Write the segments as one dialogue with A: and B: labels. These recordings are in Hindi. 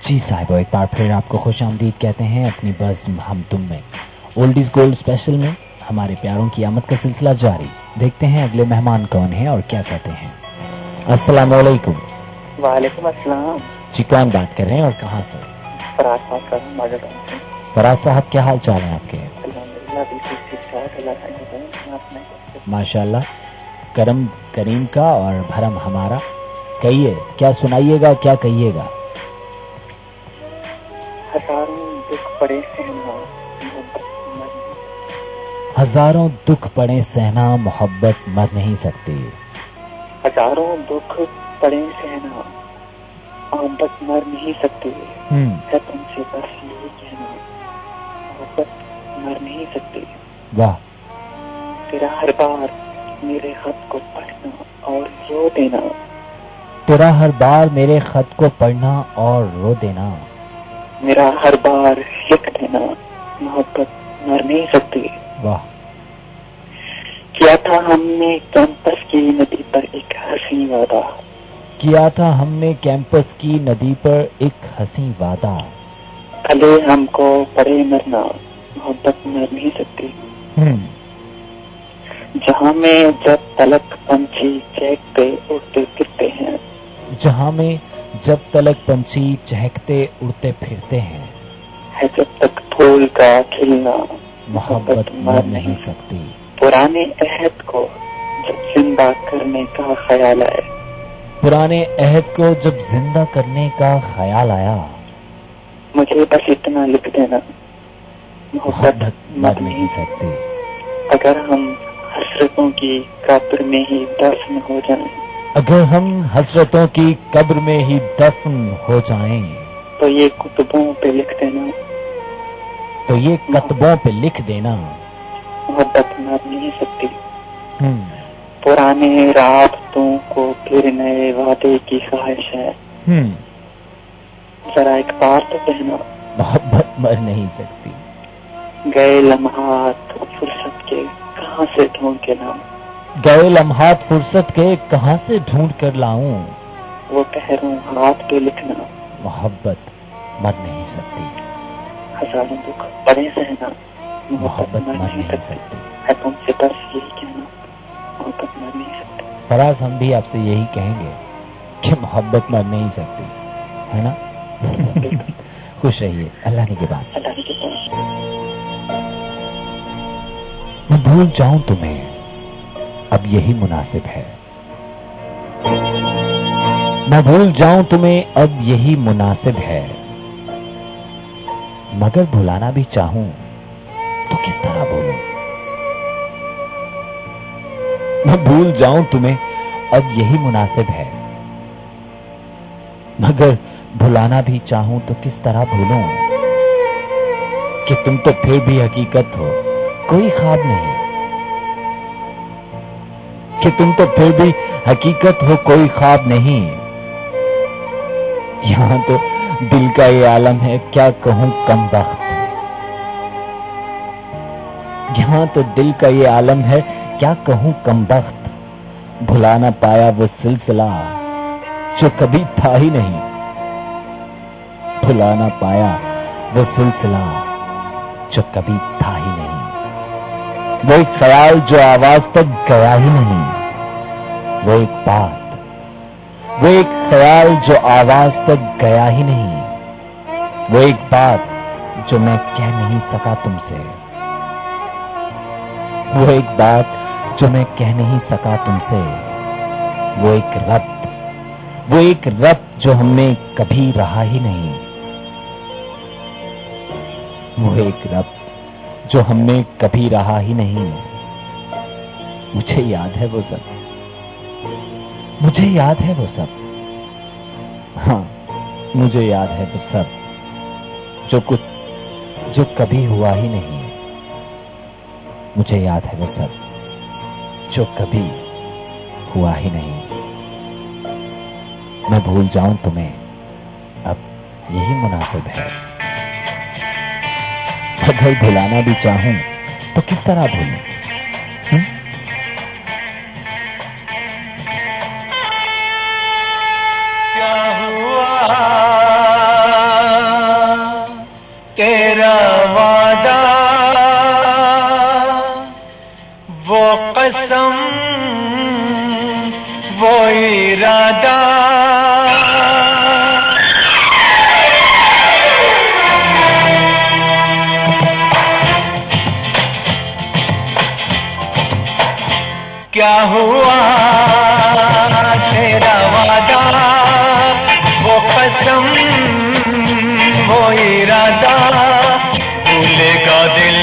A: जी साहिब, एक बार फिर आपको खुशामदीद कहते हैं अपनी बस हम तुम में ओल्ड इज गोल्ड स्पेशल में। हमारे प्यारों की आमद का सिलसिला जारी। देखते हैं अगले मेहमान कौन है और क्या कहते हैं। अस्सलाम वालेकुम।
B: वालेकुम अस्सलाम।
A: जी, कौन बात कर रहे हैं और कहाँ से?
B: फराज बात कर रहा हूँ।
A: फराज साहब, क्या हाल चाल है आपके?
B: अल्हम्दुलिल्लाह, बिल्कुल ठीक ठाक। अल्लाह का शुक्र है।
A: माशाल्लाह, करम करीम का और भरम हमारा। कहिए, क्या सुनाइएगा, क्या कहिएगा?
B: हजारों दुख पड़े सहना,
A: हजारों दुख पड़े सहना, मोहब्बत मर नहीं सकती।
B: हजारों दुख पड़े सहना, मोहब्बत मर नहीं सकती। है तुमसे बस यही कहना, मोहब्बत मर नहीं सकती।
A: वाह।
B: तेरा हर बार मेरे खत को पढ़ना और रो देना,
A: तेरा हर बार मेरे खत को पढ़ना और रो देना,
B: मेरा हर बार लिख देना, मोहब्बत मर नहीं सकती।
A: वाह।
B: किया था हमने कैंपस की नदी पर एक हंसी वादा,
A: किया था हमने कैंपस की नदी पर एक हंसी वादा,
B: भले हमको पड़े मरना, मोहब्बत मर नहीं सकती। जहाँ में जब तलक पंछी चहकते उड़ते फिरते हैं,
A: जहाँ में जब तलक पंछी चहकते उड़ते फिरते हैं,
B: है जब तक फूल का खिलना,
A: मोहब्बत मर नहीं सकती।
B: पुराने अहद को जब जिंदा करने का ख्याल आए,
A: पुराने अहद को जब जिंदा करने का ख्याल आया,
B: मुझे बस इतना लिख देना, मोहब्बत मर नहीं
A: सकती।
B: अगर हम हसरतों की कब्र में ही दफन हो जाएं,
A: अगर हम हसरतों की कब्र में ही दफन हो जाएं,
B: तो ये कुतुबों पे लिख देना,
A: तो ये कतबों पे लिख देना,
B: मोहब्बत मर नहीं सकती। पुराने राबतों को फिर नए वादे की ख्वाहिश है, जरा एक बार तो कहना,
A: मोहब्बत मर नहीं सकती।
B: गए लम्हात फुर्सत के कहाँ से ढूंढ के लाऊं,
A: गए लम्हात फुर्सत के कहाँ से ढूंढ कर लाऊं,
B: वो पहरों हाथ पे लिखना,
A: मोहब्बत मर नहीं सकती।
B: हजारों दुख पड़े सहना,
A: मोहब्बत मर नहीं सकती।
B: है तुमसे बस यही कहना, मोहब्बत मर नहीं सकती।
A: फराज, हम भी आपसे यही कहेंगे कि मोहब्बत मर नहीं सकती, है ना? खुश रहिए, अल्लाह ने के बाद।
B: अल्लाह ने के बाद।
A: मैं भूल जाऊं तुम्हें अब यही मुनासिब है, मैं भूल जाऊं तुम्हें अब यही मुनासिब है, मगर भुलाना भी चाहूं तो किस तरह भूलूं। मैं भूल जाऊं तुम्हें अब यही मुनासिब है, मगर भुलाना भी चाहूं तो किस तरह भूलूं कि तुम तो फिर भी हकीकत हो, कोई ख्वाब नहीं, कि तुम तो फिर भी हकीकत हो, कोई ख्वाब नहीं। यहां तो दिल का ये आलम है, क्या कहूं कमबख्त। यहां तो दिल का ये आलम है, क्या कहूं कमबख्त। भुला ना पाया वो सिलसिला जो कभी था ही नहीं, भुला ना पाया वो सिलसिला जो कभी था ही नहीं। वो एक ख्याल जो आवाज तक गया ही नहीं, वो एक बात, वो एक ख्याल जो आवाज तक गया ही नहीं, वो एक बात जो मैं कह नहीं सका तुमसे, वो एक बात जो मैं कह नहीं सका तुमसे। वो एक रब्त, वो एक रब्त जो हमें कभी रहा ही नहीं, वो एक रब्त जो हमें कभी रहा ही नहीं। मुझे याद है वो सब, मुझे याद है वो सब, हाँ मुझे याद है वो सब, जो कुछ जो कभी हुआ ही नहीं। मुझे याद है वो सब जो कभी हुआ ही नहीं। मैं भूल जाऊं तुम्हें अब यही मुनासिब है, अगर भुलाना भी चाहूं तो किस तरह भूलूं।
C: क्या हुआ
A: कसम वो इरादा, क्या हुआ तेरा वादा, वो कसम वो इरादा, भूलेगा दिल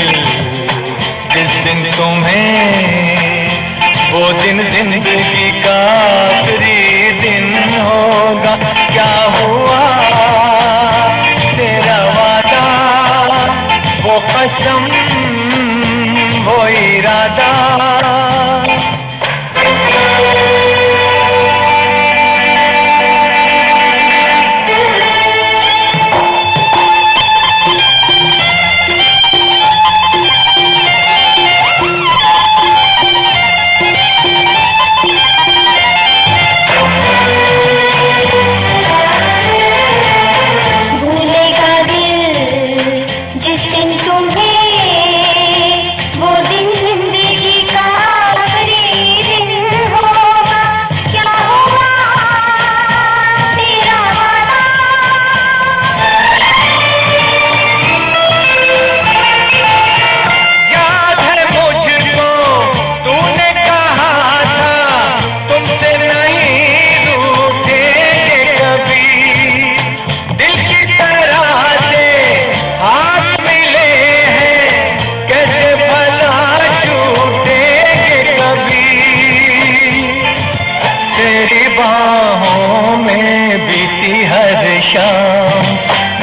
A: जिस दिन तुम्हें, वो दिन जिंदगी का आखिरी दिन होगा। क्या हुआ तेरा वादा, वो कसम वो इरादा,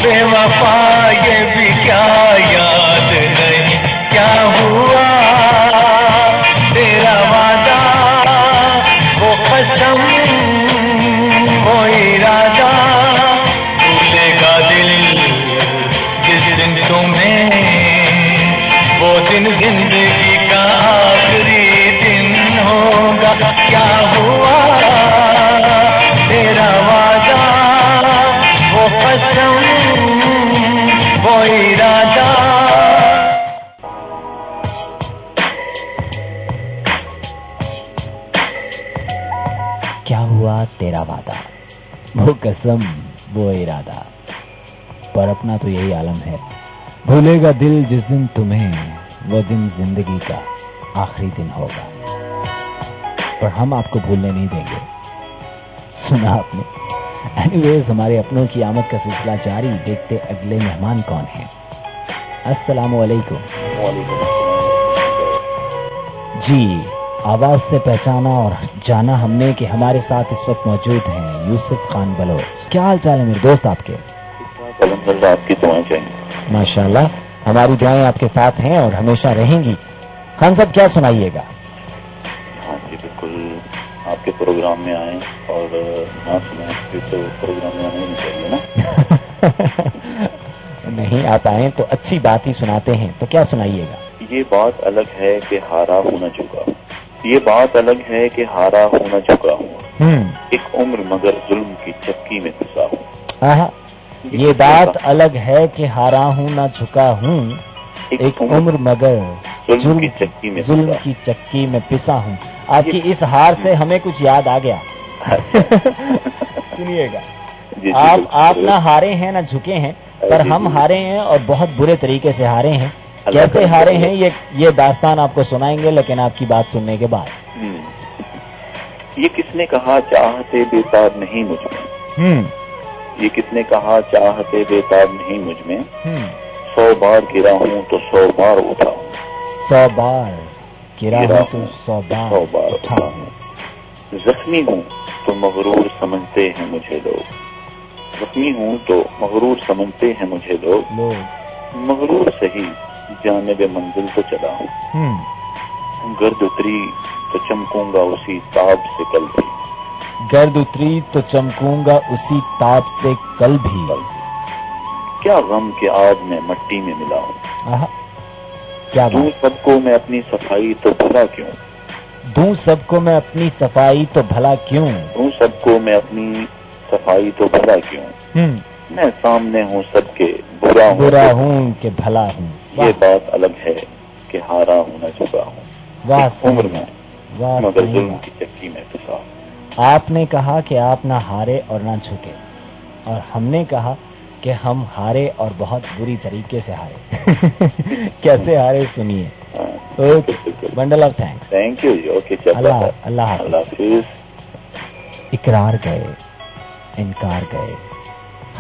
A: बेवफा ये भी क्या याद नहीं, क्या हुआ तेरा वादा, वो कसम वो इरादा, भूलेगा दिल जिस दिन तुम्हें, वो दिन जिंदगी का आखिरी दिन होगा। क्या हुआ तेरा वादा, वो कसम वो इरादा। क्या हुआ तेरा वादा, वो कसम वो इरादा, पर अपना तो यही आलम है, भूलेगा दिल जिस दिन तुम्हें, वो दिन जिंदगी का आखिरी दिन होगा, पर हम आपको भूलने नहीं देंगे। सुना आपने? एनीवेज, हमारे अपनों की आमद का सिलसिला जारी, देखते अगले मेहमान कौन हैं। अस्सलाम वालेकुम। जी, आवाज से पहचाना और जाना हमने कि हमारे साथ इस वक्त मौजूद हैं यूसुफ खान बलोच। क्या हाल चाल है मेरे दोस्त आपके?
C: आपकी दुआएं चाहिए।
A: माशाल्लाह, हमारी दुआएं आपके साथ हैं और हमेशा रहेंगी। खान साहब, क्या सुनाइएगा?
C: हाँ जी, बिल्कुल, आपके प्रोग्राम में आए और ना सुनाए फिर तो प्रोग्राम में आना ही नहीं चाहिए ना।
A: नहीं आ पाए तो अच्छी बात ही सुनाते हैं, तो क्या सुनाइएगा?
C: ये बात अलग है कि हारा हूं न झुका, ये बात अलग है कि हारा हूं न झुका हूँ, एक उम्र मगर जुल्म की चक्की में घुसा हूँ।
A: ये बात अलग है कि हारा हूँ न झुका हूँ, एक उम्र मगर जुल्म की चक्की में पिसा हूँ। आपकी इस हार से हमें कुछ याद आ गया। सुनिएगा, आप ना हारे हैं ना झुके हैं, पर हम हारे हैं और बहुत बुरे तरीके से हारे हैं। कैसे हारे हैं ये दास्तान आपको सुनाएंगे, लेकिन आपकी बात सुनने के बाद।
C: ये किसने कहा चाहते बेताब नहीं मुझ में, ये किसने कहा चाहते बेताब नहीं मुझ में, 100 बार गिरा हूँ तो 100 बार उठा हूँ,
A: 100 बार गिरा हूँ तो 100 बार उठा हूँ।
C: जख्मी हूँ तो मगरूर समझते हैं मुझे लोग, जख्मी हूँ तो मगरूर समझते हैं मुझे लोग, मगरूर सही जानिब मंजिल तो चला हूँ, गर्द उतरी तो चमकूंगा उसी ताब से कल भी,
A: गर्द उतरी तो चमकूंगा उसी ताब से कल भी,
C: क्या गम के आग में मट्टी में मिला हूँ,
A: क्या
C: दूं सबको मैं अपनी सफाई तो भला क्यों,
A: दूं सबको मैं अपनी सफाई तो भला क्यों,
C: दूं सबको मैं अपनी सफाई तो भला क्यों, मैं सामने हूँ सबके बुरा
A: हूँ कि भला हूँ।
C: ये बात अलग है कि हारा हूँ न झुका हूँ।
A: वाह,
C: उम्र में मगर जुल्म की चक्की में फंसा।
A: आपने कहा कि आप ना हारे और ना झुके, और हमने कहा कि हम हारे और बहुत बुरी तरीके से हारे। कैसे हारे सुनिए। Okay, bundle of thanks.
C: Thank you ji. Okay,
A: अल्लाह हाफिज। इकरार गए, इनकार गए,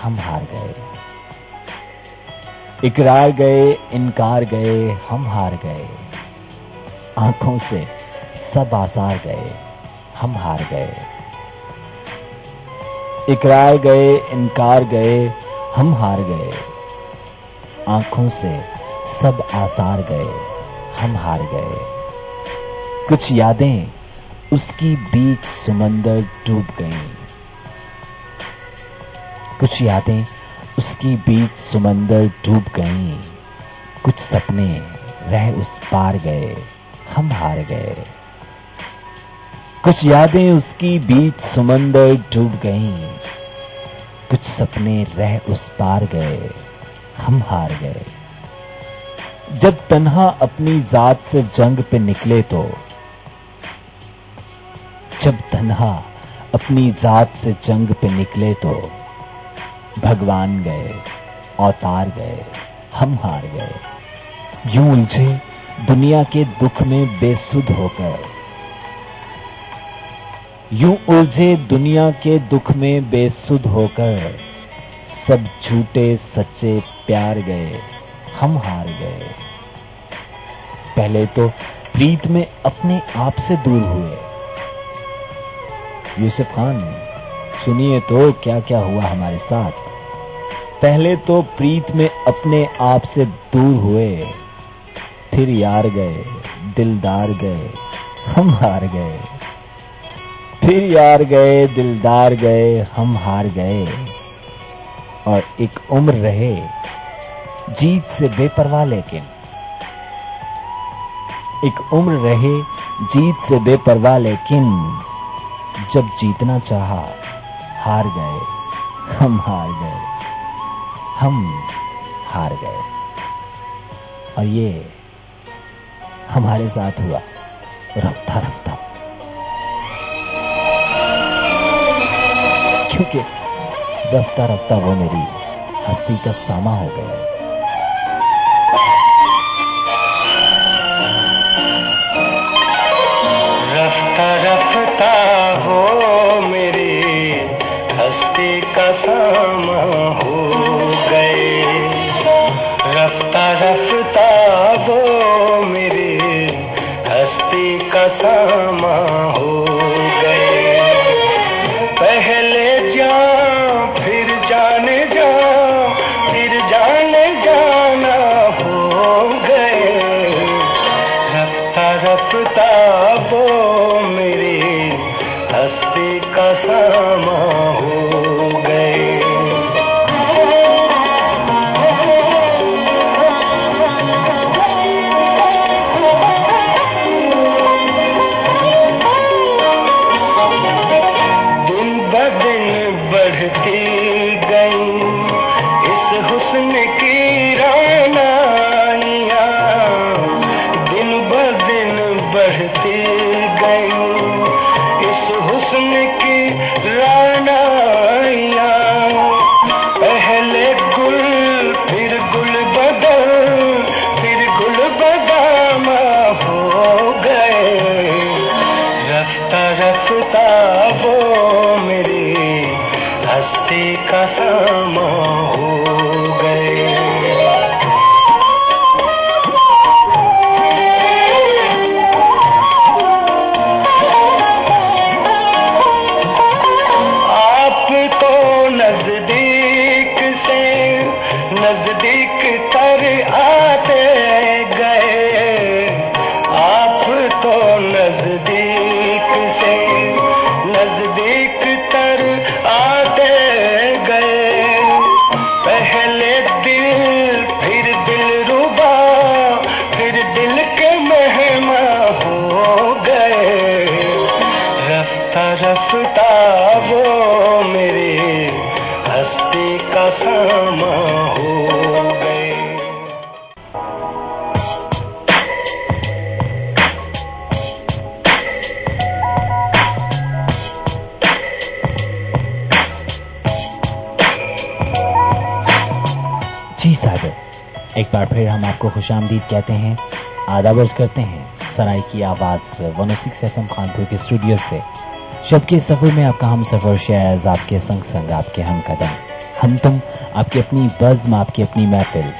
A: हम हार गए। इकरार गए, इनकार गए, हम हार गए। आंखों से सब आसार गए, हम हार गए। इकरार गए, इनकार गए, हम हार गए। आंखों से सब आसार गए, हम हार गए। कुछ यादें उसकी बीच समंदर डूब गईं। कुछ यादें उसकी बीच समंदर डूब गईं। कुछ सपने रह उस पार गए, हम हार गए। कुछ यादें उसकी बीच समंदर डूब गईं। कुछ सपने रह उस पार गए, हम हार गए। जब तन्हा अपनी जात से जंग पे निकले तो, जब तन्हा अपनी जात से जंग पे निकले तो, भगवान गए, अवतार गए, हम हार गए। यूं उलझे दुनिया के दुख में बेसुध होकर, यूं उलझे दुनिया के दुख में बेसुध होकर, सब झूठे सच्चे प्यार गए, हम हार गए। पहले तो प्रीत में अपने आप से दूर हुए। यूसुफ खान, सुनिए तो क्या क्या हुआ हमारे साथ। पहले तो प्रीत में अपने आप से दूर हुए, फिर यार गए, दिलदार गए, हम हार गए। फिर यार गए, दिलदार गए, हम हार गए। और एक उम्र रहे जीत से बेपरवाह, लेकिन एक उम्र रहे जीत से बेपरवाह, लेकिन जब जीतना चाहा हार गए, हम हार गए, हम हार गए। और ये हमारे साथ हुआ रफ्ता रफ्ता, क्योंकि रफ्ता रफ्ता वो मेरी हस्ती का सामा हो गया।
D: रफ्ता रफ्ता वो मेरी हस्ती का सामा हो गए। रफ्ता रफ्ता वो मेरी हस्ती का सामा हो गए। पहले जान फिर जाने जा, फिर जाने जाना हो गए। रफ्ता रफ्ता वो मेरी हस्ती का सामा हो गए। दिन ब दिन बढ़ती गई इस हुस्न की रानाइयाँ, दिन ब दिन बढ़ती गई इस हुस्न की रानाइयाँ। पहले गुल फिर गुल बदल, फिर गुल बदामा हो गए। रफ्ता रफ्ता वो मेरी हस्ती का सामा हो गए। नजदीक तर आते गए, आप तो नजदीक से नजदीक तर आते गए। पहले दिल फिर दिल रुबा, फिर दिल के मेहमा हो गए। रफ्ता रफ्ता वो मेरी हस्ती का सामा हो गए।
A: बार फिर हम आपको खुशामदीद कहते हैं, आदाब अर्ज करते हैं सराय की आवाज 106 FM खानपुर के स्टूडियो से। शब के सफर में आपका हम सफर शायद आपके संग संग आपके हम कदम, हम तुम आपकी अपनी बज़्म, आपकी अपनी महफिल,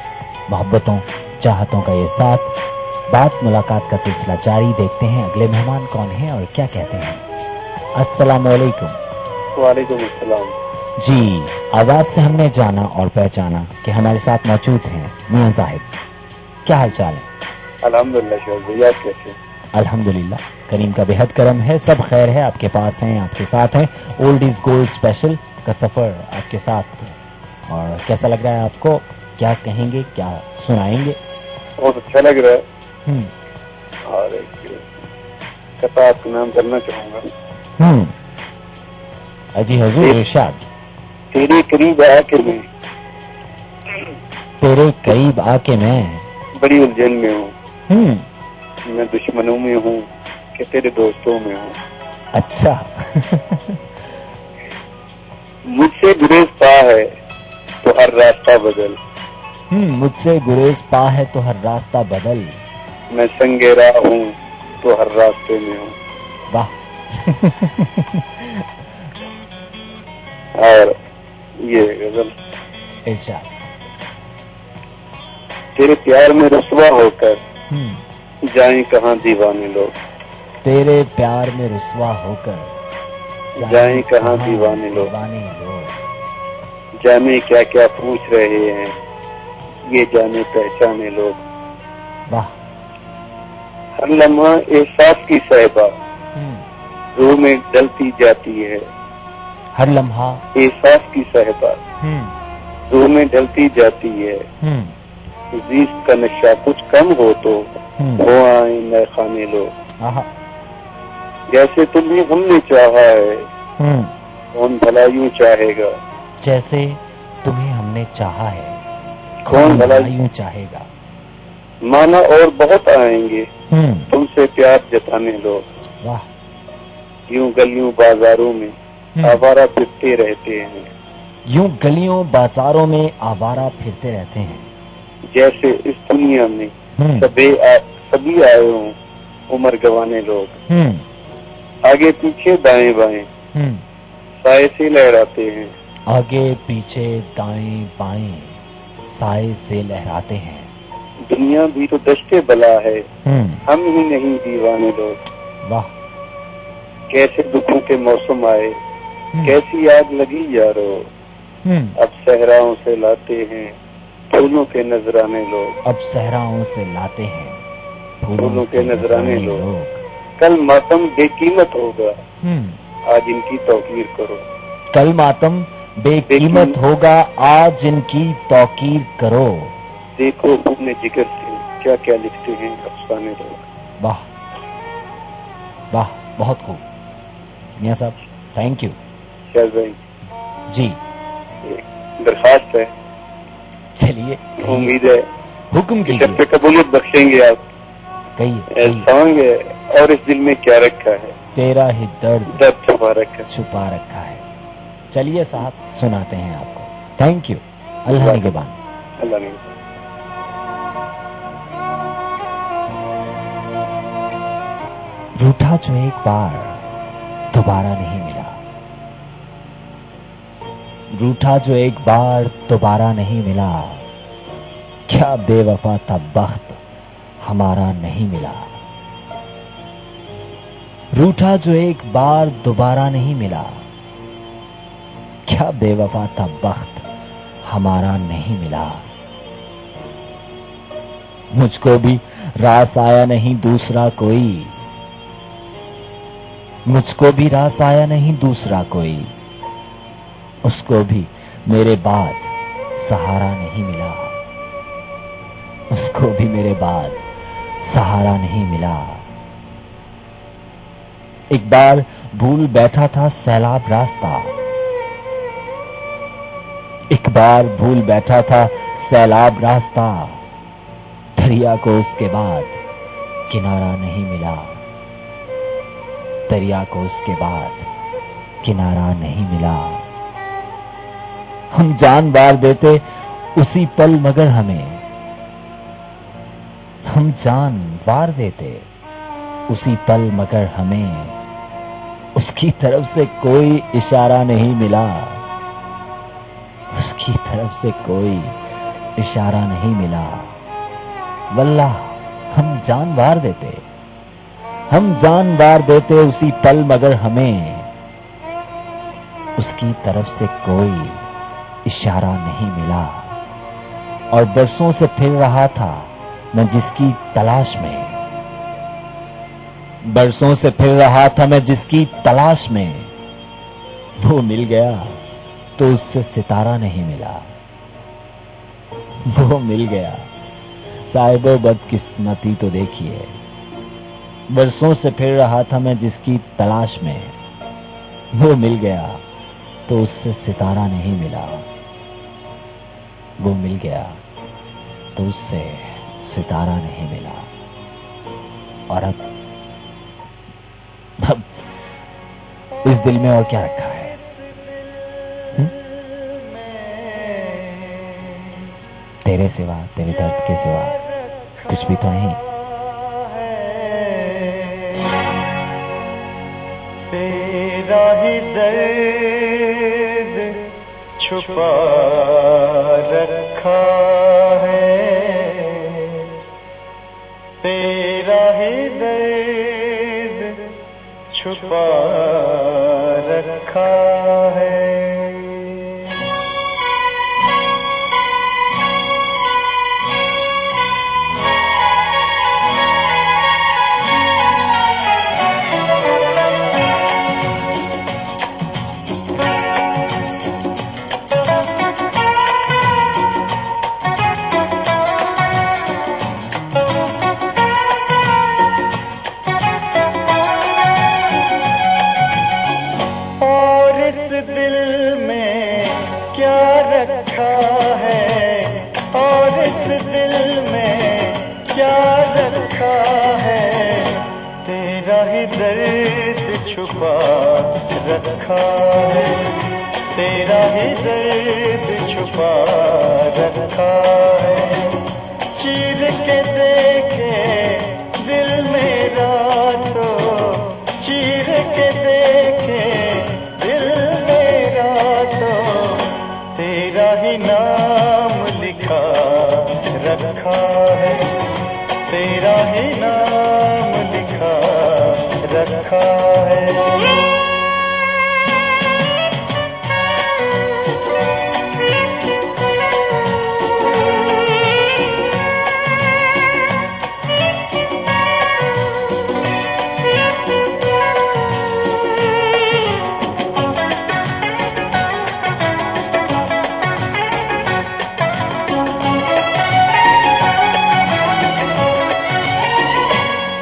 A: मोहब्बतों चाहतों का ये साथ, बात मुलाकात का सिलसिला जारी। देखते हैं अगले मेहमान कौन है और क्या कहते हैं। अस्सलाम वालेकुम।
E: वालेकुम अस्सलाम।
A: जी, आवाज से हमने जाना और पहचाना कि हमारे साथ मौजूद हैं मियां जाहिद। क्या हाल चाल है?
E: अल्हम्दुलिल्लाह शोहर भैया, आप कैसे?
A: अल्हम्दुलिल्लाह, करीम का बेहद करम है, सब खैर है, आपके पास हैं, आपके साथ हैं। ओल्ड इज गोल्ड स्पेशल का सफर आपके साथ। और कैसा लग रहा है आपको? क्या कहेंगे, क्या सुनाएंगे?
E: बहुत अच्छा लग रहा है। और एक कथा आपका नाम करना चाहूंगा।
A: अजी हजूर इरशाद।
E: तेरे करीब आके मैं,
A: तेरे करीब आके मैं
E: बड़ी उलझन में हूँ। मैं दुश्मनों में हूँ कि तेरे दोस्तों में हूँ।
A: अच्छा।
E: मुझसे गुरेज पा है तो हर रास्ता बदल।
A: मुझसे गुरेज पा है तो हर रास्ता बदल।
E: मैं संगेरा हूँ तो हर रास्ते में हूँ।
A: वाह।
E: और ये गजल,
A: इरशाद।
E: तेरे प्यार में रुसवा होकर जाएं कहाँ दीवाने लोग।
A: तेरे प्यार में रुसवा होकर
E: जाएं कहाँ दीवाने लोग। जाने क्या क्या पूछ रहे हैं, ये जाने पहचाने लोग।
A: वाह।
E: हर लम्हा एहसास की सहबा रूह में डलती जाती है।
A: हर लम्हा
E: एहसास की सहबा रूह में ढलती जाती है। ज़िस्त का नशा कुछ कम हो तो हो आए नए खाने लोग। जैसे तुम्हें हमने चाहा है कौन भला यूं चाहेगा।
A: जैसे तुम्हें हमने चाहा है
E: कौन भला
A: यूं चाहेगा।
E: माना और बहुत आएंगे तुमसे प्यार जताने लोग।
A: वाह।
E: यूं गलियों बाजारों में आवारा फिरते रहते हैं।
A: यूं गलियों बाजारों में आवारा फिरते रहते हैं।
E: जैसे इस दुनिया में सभी आए हों उम्र गंवाने लोग। आगे पीछे दाएं बाएं साए से लहराते हैं।
A: आगे पीछे दाएं बाएं साए से लहराते हैं।
E: दुनिया भी तो दश्ते बला है, हम ही नहीं दीवाने लोग।
A: वाह।
E: कैसे दुखों के मौसम आए, कैसी आग लगी यारो। अब सहराओं से लाते हैं फूलों के नजराने लोग।
A: अब सहराओं से लाते हैं
E: फूलों के नजराने लोग। कल मातम बेकीमत होगा, आज इनकी तौकीर करो।
A: कल मातम बेकीमत होगा, आज इनकी तौकीर करो।
E: देखो अपने जिगर से क्या क्या लिखते हैं अफसाने लोग।
A: वाह वाह, बहुत खूब मियां साहब, थैंक यू।
E: शायद भाई
A: जी,
E: दरखास्त है,
A: चलिए
E: उम्मीद है
A: हुक्म
E: कीजिए, पे कबूलियत बख्शेंगे आप।
A: कहिए।
E: सॉन्ग है और इस दिल में क्या रखा है,
A: तेरा ही दर्द
E: छुपा
A: रखा है। चलिए साहब, सुनाते हैं आपको। Thank you. अल्लाह निगहबान।
E: अल्लाह निगहबान।
A: रूठा जो एक बार दोबारा नहीं मिला। रूठा जो एक बार दोबारा नहीं मिला। क्या बेवफा था बख्त हमारा नहीं मिला। रूठा जो एक बार दोबारा नहीं मिला। क्या बेवफा था बख्त हमारा नहीं मिला। मुझको भी रास आया नहीं दूसरा कोई। मुझको भी रास आया नहीं दूसरा कोई। उसको भी मेरे बाद सहारा नहीं मिला। उसको भी मेरे बाद सहारा नहीं मिला। एक बार भूल बैठा था सैलाब रास्ता। एक बार भूल बैठा था सैलाब रास्ता। दरिया को उसके बाद किनारा नहीं मिला। दरिया को उसके बाद किनारा नहीं मिला। हम जान बार देते उसी पल मगर हमें हम जान वार देते उसी पल, मगर हमें उसकी तरफ से कोई इशारा नहीं मिला, उसकी तरफ से कोई इशारा नहीं मिला। वल्लाह हम जान वार देते, हम जान वार देते उसी पल, मगर हमें उसकी तरफ से कोई इशारा नहीं मिला। और बरसों से फिर रहा था मैं जिसकी तलाश में, बरसों से फिर रहा था मैं जिसकी तलाश में, वो मिल गया तो उससे सितारा नहीं मिला, वो मिल गया। साहिबो बदकिस्मती तो देखिए, बरसों से फिर रहा था मैं जिसकी तलाश में, वो मिल गया तो उससे सितारा नहीं मिला, वो मिल गया तो उससे सितारा नहीं मिला। और अब इस दिल में और क्या रखा है? तेरे सिवा, तेरे दर्द के सिवा कुछ भी तो नहीं।
D: तेरा ही दर्द छुपा रखा है, तेरा ही दर्द छुपा रखा है। छुपा रखा है, तेरा ही दर्द छुपा रखा है। चीर के देखे दिल मेरा तो, चीर के देखे दिल मेरा तो, तेरा ही नाम लिखा रखा है, तेरा ही नाम लिखा रखा है।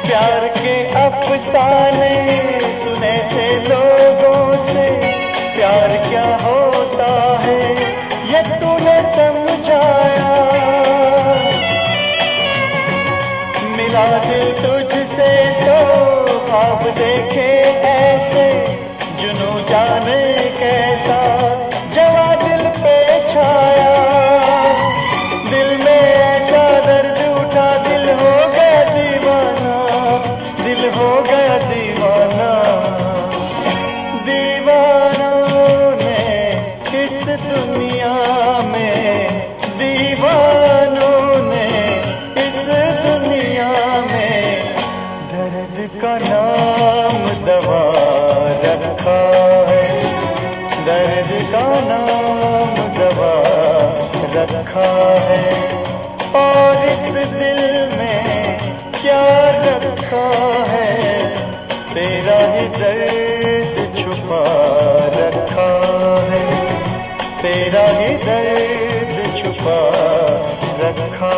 D: प्यार के अफसाने सुने थे लोगों से, प्यार क्या होता है ये तूने समझाया। मिला दिल तुझसे तो ख्वाब देखे ऐसे, जुनू जाने कैसा जवा दिल पे छाया। दिल में ऐसा दर्द उठा, दिल हो गया दीवाना, दिल हो गया दीवाना। दीवानों ने इस दुनिया में, दीवानों ने इस दुनिया में दर्द का नाम दवा रखा है, दर्द का नाम दवा रखा है। और इस दिल में क्या रखा है, तेरा ही दर्द छुपा रखा है, तेरा ही दर्द छुपा रखा